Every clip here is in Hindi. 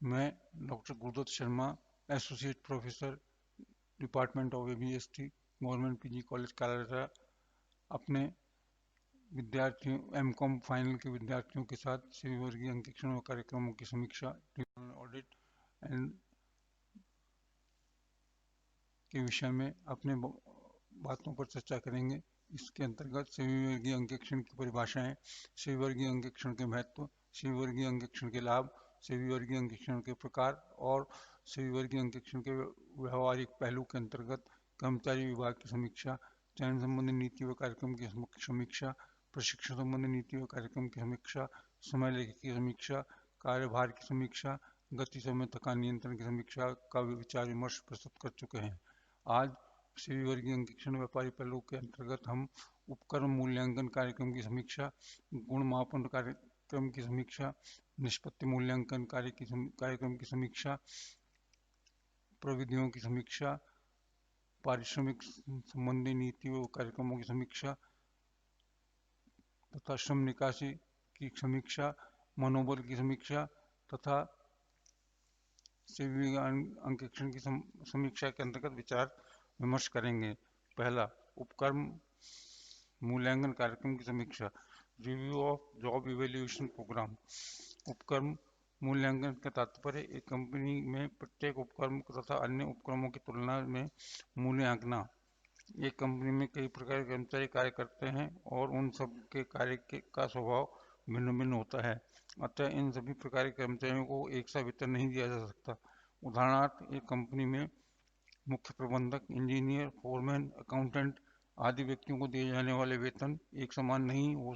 मैं doctor Gurudatt Sharma, associate professor, department of ABST, government PG college Kalara, अपने विद्यार्थियों एमकॉम फाइनल के विद्यार्थियों के साथ सभी वर्गीय अंकेक्षण व कार्यक्रमों की समीक्षा, ऑडिट एंड के विषय में अपने बातों पर चर्चा करेंगे। इसके अंतर्गत सभी वर्गीय अंकेक्षण की परिभाषाएं, सभी वर्गीय अंकेक्षण के महत्व, सभी वर्गीय अंकेक्षण के लाभ, सभी वर्गीय अंकेक्षण के प्रकार और सभी वर्गीय अंकेक्षण के व्यवहारिक पहलू के अंतर्गत कर्मचारी विभाग की समीक्षा, चयन संबंधी नीति व कार्यक्रम की समीक्षा, प्रशिक्षण संबंधी नीति व कार्यक्रम की समीक्षा, समय लेखा की समीक्षा, कार्यभार की समीक्षा, गति समय थकान नियंत्रण की समीक्षा का विचार विमर्श प्रस्तुत कर चुके हैं। आज सभी वर्गीय अंकेक्षण व्यापारी पहलू के अंतर्गत हम उपक्रम मूल्यांकन कार्यक्रम की समीक्षा, गुण मापन कार्यक्रम की समीक्षा, निष्पत्ति मूल्यांकन कार्यक्रम की समीक्षा, प्रविधियों की समीक्षा, पारिश्रमिक संबंधी नीति व कार्यक्रमों की समीक्षा तथा श्रम निकासी की समीक्षा, मनोबल की समीक्षा तथा सभी अंकेक्षण की समीक्षा के अंतर्गत विचार विमर्श करेंगे। पहला, उपक्रम मूल्यांकन कार्यक्रम की समीक्षा, review of job evaluation programme. उपक्रम मूल्यांकन का तात्पर्य एक कंपनी में प्रत्येक उपक्रम तथा अन्य उपक्रमों की तुलना में मूल्य आंकना। एक कंपनी में कई प्रकार के कर्मचारी कार्य करते हैं और उन सब के कार्य का स्वभाव भिन्न भिन्न होता है, अतः इन सभी प्रकार के कर्मचारियों को एक सा वेतन नहीं दिया जा सकता। उदाहरणार्थ, एक कंपनी में मुख्य प्रबंधक, इंजीनियर, फोरमैन, अकाउंटेंट आदि व्यक्तियों को दिए जाने वाले वेतन एक समान नहीं हो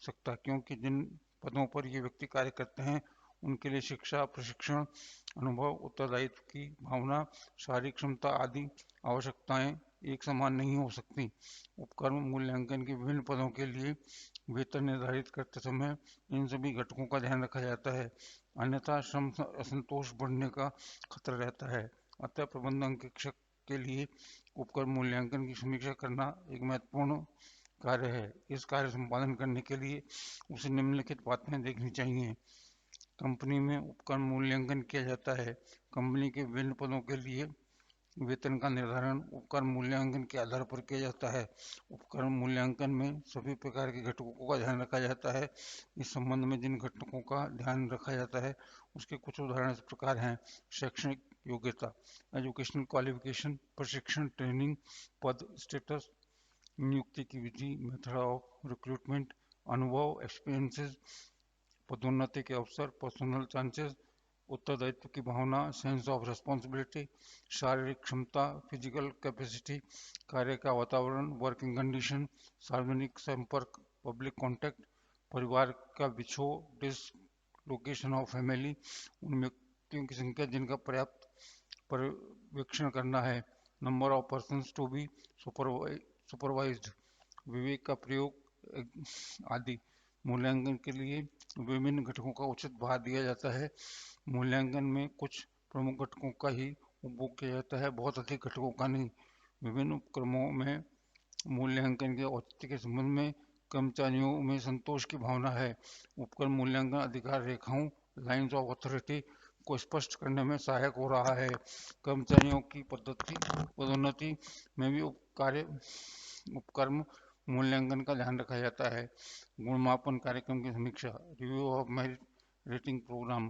सकता, क्योंकि जिन पदों पर ये व्यक्ति कार्य करते हैं उनके लिए शिक्षा, प्रशिक्षण, अनुभव, उत्तरदायित्व की भावना, शारीरिक क्षमता आदि आवश्यकताएं एक समान नहीं हो सकती। उपक्रम मूल्यांकन के विभिन्न पदों के लिए वेतन निर्धारित करते समय इन सभी घटकों का ध्यान रखा जाता है, अन्यथा श्रम असंतोष बढ़ने का खतरा रहता है। अतः प्रबंध अंकेक्षक के लिए उपक्रम मूल्यांकन की समीक्षा करना एक महत्वपूर्ण कार्य है। इस कार्य संपादन करने के लिए उसे निम्नलिखित बातें देखनी चाहिए। कंपनी में उपक्रम मूल्यांकन किया जाता है। कंपनी के विभिन्न पदों के लिए वेतन का निर्धारण उपक्रम मूल्यांकन के आधार पर किया जाता है। उपक्रम मूल्यांकन में सभी प्रकार के घटकों का ध्यान रखा जाता है। इस संबंध में जिन घटकों का ध्यान रखा जाता है उसके कुछ उदाहरण इस प्रकार हैं। शैक्षणिक योग्यता, एजुकेशनल क्वालिफिकेशन, प्रशिक्षण ट्रेनिंग, पद स्टेटस, नियुक्ति की विधि, मेथड ऑफ रिक्रूटमेंट, अनुभव एक्सपीरियंसेस, पदोन्नति के अवसर, पर्सनल चांसेस, उत्तरदायित्व की भावना, सेंस ऑफ रिस्पॉन्सिबिलिटी, शारीरिक क्षमता, फिजिकल कैपेसिटी, कार्य का वातावरण, वर्किंग कंडीशन, सार्वजनिक संपर्क, पब्लिक कॉन्टैक्ट, परिवार का बिछोह, डिसलोकेशन ऑफ फैमिली, उन व्यक्तियों की संख्या जिनका पर्याप्त पर्यवेक्षण करना है, number of persons to be supervised, विवेक का प्रयोग आदि। मूल्यांकन के लिए विभिन्न घटकों का उचित भार दिया जाता है। मूल्यांकन में कुछ प्रमुख घटकों का ही उपयोग किया जाता है, बहुत अधिक घटकों का नहीं। विभिन्न उपक्रमों में मूल्यांकन के औचित्य के संबंध में कर्मचारियों में संतोष की भावना है। उपक्रम मूल्यांकन अधिकार रेखाओं, लाइन्स ऑफ अथॉरिटी को स्पष्ट करने में सहायक हो रहा है। कर्मचारियों की पदोन्नति में भी उपक्रम मूल्यांकन का ध्यान रखा जाता है। गुणमापन कार्यक्रम की समीक्षा, review of merit rating programme.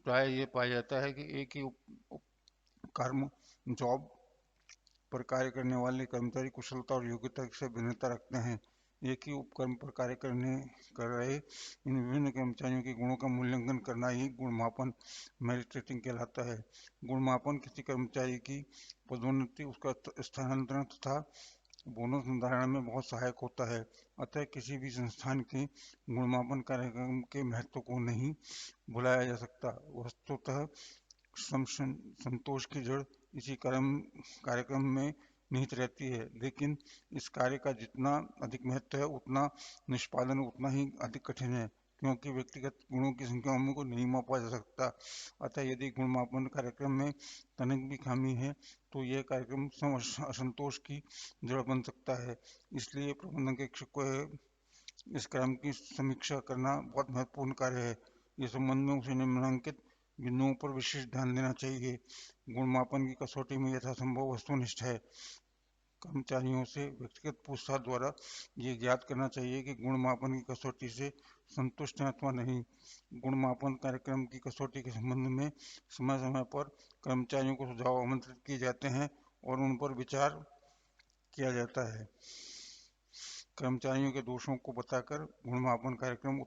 प्राय ये पाया जाता है कि एक ही उपक्रम जॉब पर कार्य करने वाले कर्मचारी कुशलता और योग्यता से भिन्नता रखते हैं। एक ही उपक्रम पर कार्य कर रहे इन विभिन्न कर्मचारियों के गुणों का मूल्यांकन करना ही गुणमापन मेरिट रेटिंग कहलाता है। गुणमापन किसी कर्मचारी की पदोन्नति, उसका स्थानांतरण तथा बोनस निर्धारण में बहुत सहायक होता है। अतः किसी भी संस्थान के गुणमापन कार्यक्रम के महत्व को नहीं भुलाया जा सकता। वस्तुतः श्रम संतोष की जड़ इसी कार्यक्रम में निहित रहती है, लेकिन इस कार्य का जितना अधिक महत्व है उतना निष्पादन उतना ही अधिक कठिन है, क्योंकि व्यक्तिगत गुणों की संख्या को नहीं मापा जा सकता। अतः यदि गुणमापन कार्यक्रम में तनिक भी खामी है तो यह कार्यक्रम असंतोष की जड़ बन सकता है। इसलिए प्रबंधन के शिक्षक को इस क्रम की समीक्षा करना बहुत महत्वपूर्ण कार्य है। इस संबंध में उसे निम्नलिखित बिंदुओं पर विशेष ध्यान देना चाहिए। गुणमापन की कसौटी में यथासंभव वस्तुनिष्ठ है। कर्मचारियों से व्यक्तिगत पूछताछ द्वारा ये ज्ञात करना चाहिए कि गुणमापन की कसौटी से संतुष्ट हैं अथवा नहीं। गुणमापन कार्यक्रम की कसौटी के संबंध में समय समय पर कर्मचारियों को सुझाव आमंत्रित किए जाते हैं और उन पर विचार किया जाता है। कर्मचारियों के दोषों को बताकर गुणमापन कार्यक्रम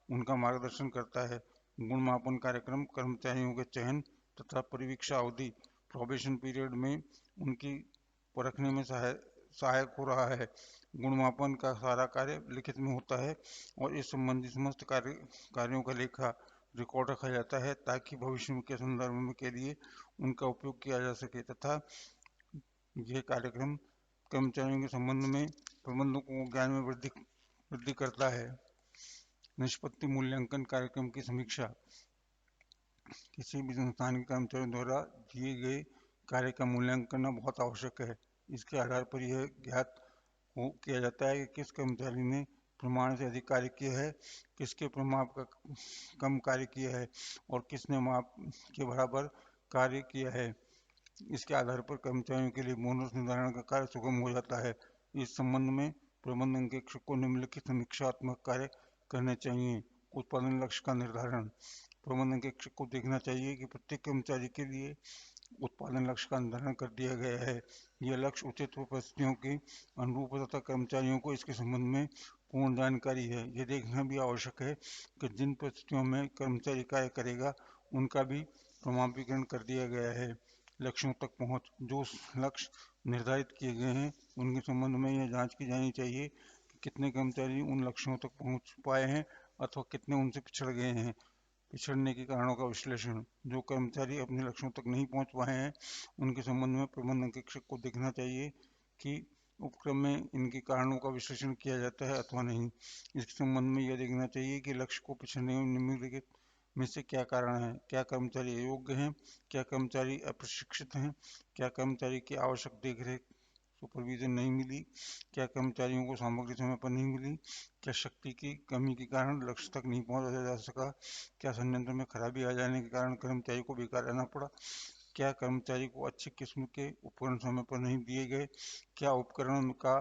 उनका मार्गदर्शन करता है। गुणमापन कार्यक्रम कर्मचारियों के चयन तथा परिवीक्षा अवधि प्रोबेशन पीरियड में उनकी परखने में सहायक हो रहा है। गुणमापन का सारा कार्य लिखित में होता है और इस संबंधी समस्त कार्यों का लेखा रिकॉर्ड रखा जाता है ताकि भविष्य के संदर्भ के लिए उनका उपयोग किया जा सके तथा यह कार्यक्रम कर्मचारियों के संबंध में प्रबंधकों को ज्ञान में वृद्धि करता है। निष्पत्ति मूल्यांकन कार्यक्रम की समीक्षा किसी भी संस्थान के कर्मचारियों द्वारा दिए गए कार्य का मूल्यांकन करना बहुत आवश्यक है। इसके आधार पर यह ज्ञात किया जाता है कि किस कर्मचारी ने प्रमाण से अधिक कार्य किया है, किसके प्रमाप का कम कार्य किया है और किसने माप के बराबर कार्य किया है। इसके आधार पर कर्मचारियों के लिए बोनस निर्धारण का कार्य सुगम हो जाता है। इस संबंध में प्रबंधन के को निम्नलिखित समीक्षात्मक कार्य करने चाहिए। उत्पादन लक्ष्य का निर्धारण। प्रबंधन के को देखना चाहिए कि प्रत्येक कर्मचारी के लिए उत्पादन लक्ष्य का निर्धारण कर दिया गया है। यह लक्ष्य उचित परिस्थितियों के अनुरूप तथा कर्मचारियों को इसके संबंध में पूर्ण जानकारी है। यह देखना भी आवश्यक है कि जिन परिस्थितियों में कर्मचारी कार्य करेगा उनका भी प्रमाणीकरण कर दिया गया है। लक्ष्यों तक पहुंच। जो लक्ष्य निर्धारित किए गए हैं उनके संबंध में यह जांच की जानी चाहिए कि कितने कर्मचारी उन लक्ष्यों तक पहुंच पाए हैं अथवा कितने उनसे पिछड़ गए हैं। पिछड़ने के कारणों का विश्लेषण। जो कर्मचारी अपने लक्ष्यों तक नहीं पहुंच पाए हैं उनके संबंध में प्रबंधन के को देखना चाहिए कि उपक्रम में इनके कारणों का विश्लेषण किया जाता है अथवा नहीं। इसके संबंध में यह देखना चाहिए कि लक्ष्य को पिछड़ने में निम्नलिखित में से क्या कारण है। क्या कर्मचारी अयोग्य हैं, क्या कर्मचारी अप्रशिक्षित हैं, क्या कर्मचारी की आवश्यक देखरेख सुपरविजन नहीं मिली, क्या कर्मचारियों को सामग्री समय पर नहीं मिली, क्या शक्ति की कमी के कारण लक्ष्य तक नहीं पहुंचा जा सका, क्या संयंत्र में खराबी आ जाने के कारण कर्मचारी को बेकार रहना पड़ा, क्या कर्मचारी को अच्छी किस्म के उपकरण समय पर नहीं दिए गए, क्या उपकरण का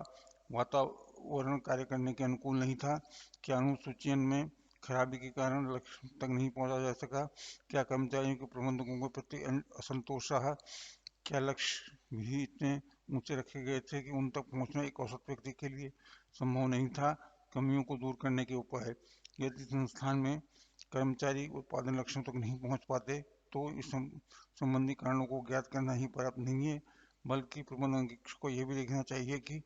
वातावरण कार्य करने के अनुकूल नहीं था, क्या अनुसूचीन में खराबी के कारण लक्ष्य तक नहीं पहुंचा जा सका, क्या कर्मचारियों के प्रबंधकों के प्रति असंतोष रहा, क्या लक्ष्य भी इतने ऊंचे रखे गए थे कि उन तक पहुंचना एक औसत व्यक्ति के लिए संभव नहीं था। कमियों को दूर करने के उपाय। यदि संस्थान में कर्मचारी उत्पादन लक्ष्यों तक नहीं पहुंच पाते तो इस संबंधी कारणों को ज्ञात करना ही पर्याप्त नहीं है, बल्कि प्रबंधन को यह भी देखना चाहिए कि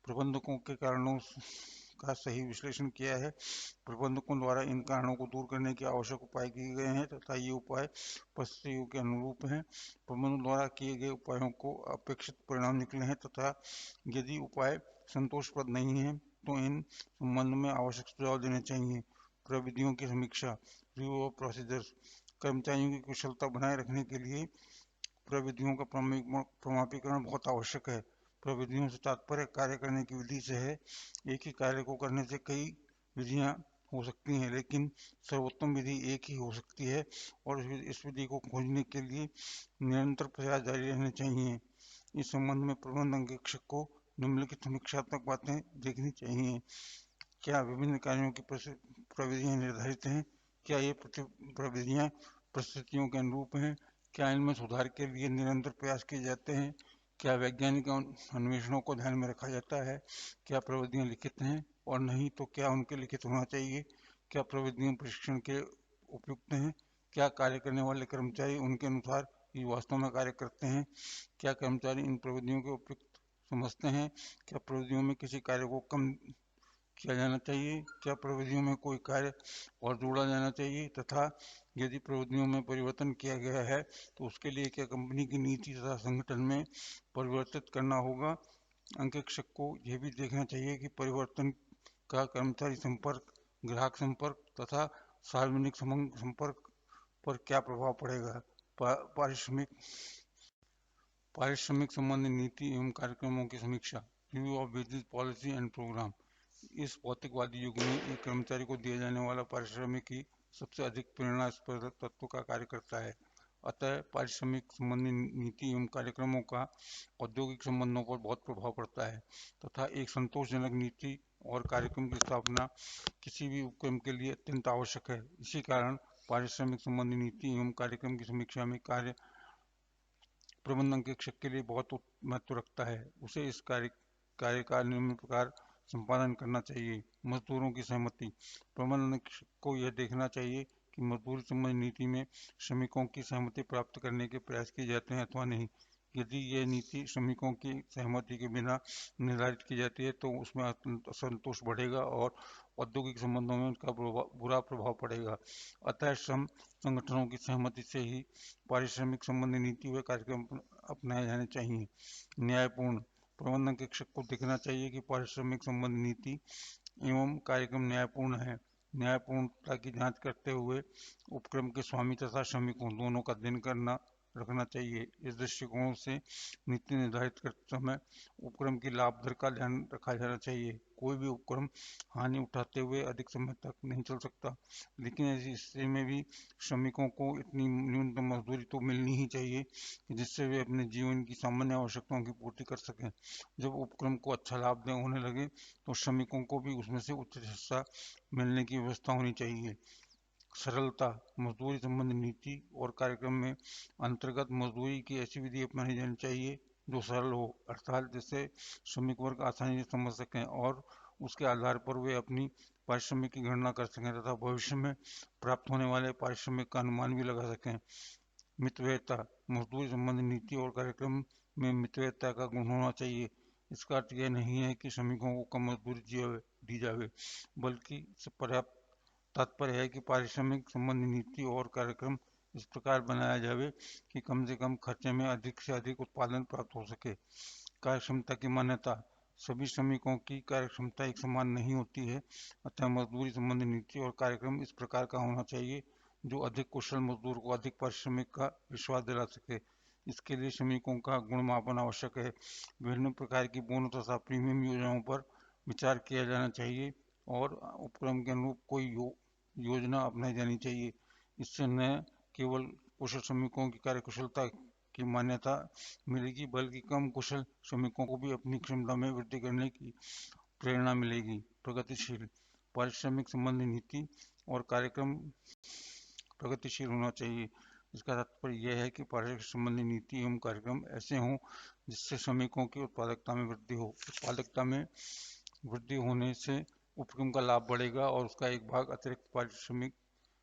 प्रबंधकों के कारणों का सही विश्लेषण किया है, प्रबंधकों द्वारा इन कारणों को दूर करने के आवश्यक उपाय किए गए हैं तथा ये उपाय परिस्थितियों के अनुरूप हैं। प्रबंधन द्वारा किए गए उपायों को अपेक्षित परिणाम निकले हैं तथा यदि उपाय संतोषप्रद नहीं है तो इन संबंध में आवश्यक सुझाव देने चाहिए। प्रविधियों की समीक्षा। Review of procedures. कर्मचारियों की कुशलता बनाए रखने के लिए प्रविधियों का प्रमाणीकरण बहुत आवश्यक है। प्रविधियों से तात्पर्य कार्य करने की विधि से है। एक ही कार्य को करने से कई विधियां हो सकती हैं, लेकिन सर्वोत्तम विधि एक ही हो सकती है और इस विधि को खोजने के लिए निरंतर प्रयास जारी रहने चाहिए। इस संबंध में प्रबंधन अंकेक्षक को निम्नलिखित समीक्षात्मक बातें देखनी चाहिए। क्या विभिन्न कार्यों की प्रविधियां निर्धारित हैं? क्या ये प्रविधियां परिस्थितियों के अनुरूप हैं? क्या इनमें सुधार के लिए निरंतर प्रयास किए जाते हैं? क्या वैज्ञानिक अन्वेषणों को ध्यान में रखा जाता है? क्या प्रविधियां लिखित हैं और नहीं तो क्या उनके लिखित होना चाहिए? क्या प्रविधियां प्रशिक्षण के उपयुक्त हैं? क्या कार्य करने वाले कर्मचारी उनके अनुसार ही वास्तव में कार्य करते हैं? क्या कर्मचारी इन प्रविधियों के उपयुक्त समझते हैं? क्या प्रविधियों में किसी कार्य को कम किया जाना चाहिए? क्या प्रविधियों में कोई कार्य और जोड़ा जाना चाहिए तथा यदि प्रविधियों में परिवर्तन किया गया है तो उसके लिए क्या कंपनी की नीति तथा संगठन में परिवर्तित करना होगा? अंकेक्षक को यह भी देखना चाहिए कि परिवर्तन का कर्मचारी संपर्क, ग्राहक संपर्क तथा सार्वजनिक संपर्क पर क्या प्रभाव पड़ेगा। पारिश्रमिक संबंधी नीति एवं कार्यक्रमों की समीक्षा। Review of wages policy and programme. इस भौतिकवादी युग में एक कर्मचारी को दिया जाने वाला पारिश्रमिक ही सबसे अधिक प्रेरणास्पद तत्व का कार्य करता है। अतः पारिश्रमिक संबंधी नीति एवं कार्यक्रमों का औद्योगिक संबंधों पर बहुत प्रभाव पड़ता है तथा एक संतोषजनक नीति और कार्यक्रम की स्थापना किसी भी उपक्रम के लिए अत्यंत आवश्यक है। इसी कारण पारिश्रमिक संबंधी नीति एवं कार्यक्रम की समीक्षा में कार्य प्रबंधन के शिक्षक के लिए बहुत महत्व रखता है। उसे इस कार्य का निम्न प्रकार संपादन करना चाहिए। मजदूरों की सहमति। प्रबंधन को यह देखना चाहिए कि मजदूरी संबंधी नीति में श्रमिकों की सहमति प्राप्त करने के प्रयास किए जाते हैं अथवा नहीं। यदि यह नीति श्रमिकों की सहमति के बिना निर्धारित की जाती है तो उसमें असंतोष बढ़ेगा और औद्योगिक संबंधों में उनका बुरा प्रभाव पड़ेगा। अतः श्रम संगठनों की सहमति से ही पारिश्रमिक संबंधी नीति व कार्यक्रम अपनाए जाने चाहिए। न्यायपूर्ण। प्रबंधन के शिक्षक को देखना चाहिए कि पारिश्रमिक संबंधी नीति एवं कार्यक्रम न्यायपूर्ण है। न्यायपूर्णता की जांच करते हुए उपक्रम के स्वामी तथा श्रमिकों दोनों का दिन रखना चाहिए। इस दृष्टिकोण से नीति निर्धारित करते समय उपक्रम की लाभ दर का ध्यान रखा जाना चाहिए। कोई भी उपक्रम हानि उठाते हुए अधिक समय तक नहीं चल सकता, लेकिन ऐसी स्थिति में भी श्रमिकों को इतनी न्यूनतम मजदूरी तो मिलनी ही चाहिए कि जिससे वे अपने जीवन की सामान्य आवश्यकताओं की पूर्ति कर सकें। जब उपक्रम को अच्छा लाभ होने लगे तो श्रमिकों को भी उसमें से उचित हिस्सा मिलने की व्यवस्था होनी चाहिए। सरलता। मजदूरी संबंधी नीति और कार्यक्रम में अंतर्गत मजदूरी की ऐसी विधि अपनाई जानी चाहिए जो सरल हो, अर्थात जिससे श्रमिक वर्ग आसानी से समझ सकें और उसके आधार पर वे अपनी पारिश्रमिक की गणना कर सकें तथा भविष्य में प्राप्त होने वाले पारिश्रमिक का अनुमान भी लगा सकें। मितव्ययिता। मजदूरी संबंधी नीति और कार्यक्रम में मितव्ययिता का गुण होना चाहिए। इसका अर्थ यह नहीं है कि श्रमिकों को कम मजदूरी दी जाए, बल्कि पर्याप्त तात्पर्य है कि पारिश्रमिक संबंधी नीति और कार्यक्रम इस प्रकार बनाया जाए कि कम से कम खर्चे में अधिक से अधिक उत्पादन प्राप्त हो सके। कार्यक्षमता की मान्यता। सभी श्रमिकों की कार्यक्षमता एक समान नहीं होती है, अतः मजदूरी संबंधी नीति और कार्यक्रम इस प्रकार का होना चाहिए जो अधिक कुशल मजदूर को अधिक पारिश्रमिक का विश्वास दिला सके। इसके लिए श्रमिकों का गुणमापन आवश्यक है। विभिन्न प्रकार की बोनस तथा प्रीमियम योजनाओं पर विचार किया जाना चाहिए और उपक्रम के अनुरूप कोई योजना अपनाई जानी चाहिए। इससे न केवल कुशल श्रमिकों की कार्यकुशलता की मान्यता मिलेगी, बल्कि कम कुशल श्रमिकों को भी अपनी क्षमता में वृद्धि करने की प्रेरणा मिलेगी। प्रगतिशील। पारिश्रमिक संबंधी नीति और कार्यक्रम प्रगतिशील होना चाहिए। इसका तात्पर्य यह है कि पारिश्रमिक संबंधी नीति एवं कार्यक्रम ऐसे हों जिससे श्रमिकों की उत्पादकता में वृद्धि हो। उत्पादकता में वृद्धि होने से उपक्रम का लाभ बढ़ेगा और उसका एक भाग अतिरिक्त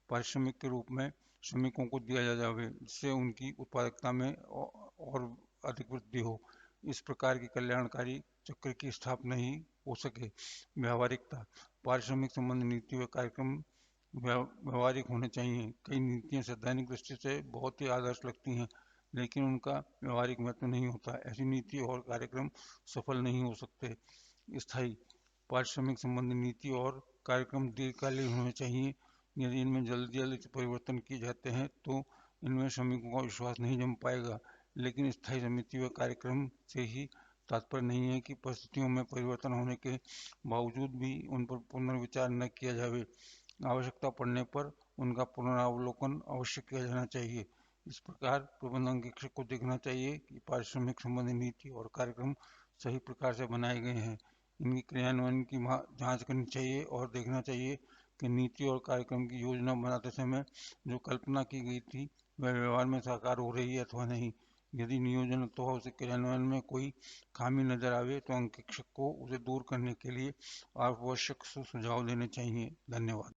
पारिश्रमिक के रूप में श्रमिकों को दिया जाए, जिससे उनकी उत्पादकता में और अधिक वृद्धि हो। इस प्रकार की कल्याणकारी चक्र की स्थापना ही हो सके। व्यावहारिकता। पारिश्रमिक संबंधी नीति व कार्यक्रम व्यवहारिक होने चाहिए। कई नीतियां सैद्धांतिक दृष्टि से बहुत ही आदर्श लगती हैं, लेकिन उनका व्यवहारिक महत्व नहीं होता। ऐसी नीति और कार्यक्रम सफल नहीं हो सकते। स्थायी। पारिश्रमिक संबंधी नीति और कार्यक्रम दीर्घकालीन होने चाहिए। यदि इनमें जल्दी परिवर्तन किए जाते हैं तो इनमें श्रमिकों का विश्वास नहीं जम पाएगा। लेकिन स्थायी समिति व कार्यक्रम से ही तात्पर्य नहीं है कि परिस्थितियों में परिवर्तन होने के बावजूद भी उन पर पुनर्विचार न किया जाए। आवश्यकता पड़ने पर उनका पुनरावलोकन अवश्य किया जाना चाहिए। इस प्रकार प्रबंधन के शिक्षक को देखना चाहिए कि पारिश्रमिक संबंधी नीति और कार्यक्रम सही प्रकार से बनाए गए हैं। इनकी क्रियान्वयन की जांच करनी चाहिए और देखना चाहिए कि नीति और कार्यक्रम की योजना बनाते समय जो कल्पना की गई थी वह व्यवहार में साकार हो रही है अथवा नहीं। यदि नियोजन अथवा उसे क्रियान्वयन में कोई खामी नजर आवे तो अंक शिक्षक को उसे दूर करने के लिए आवश्यक सुझाव देने चाहिए। धन्यवाद।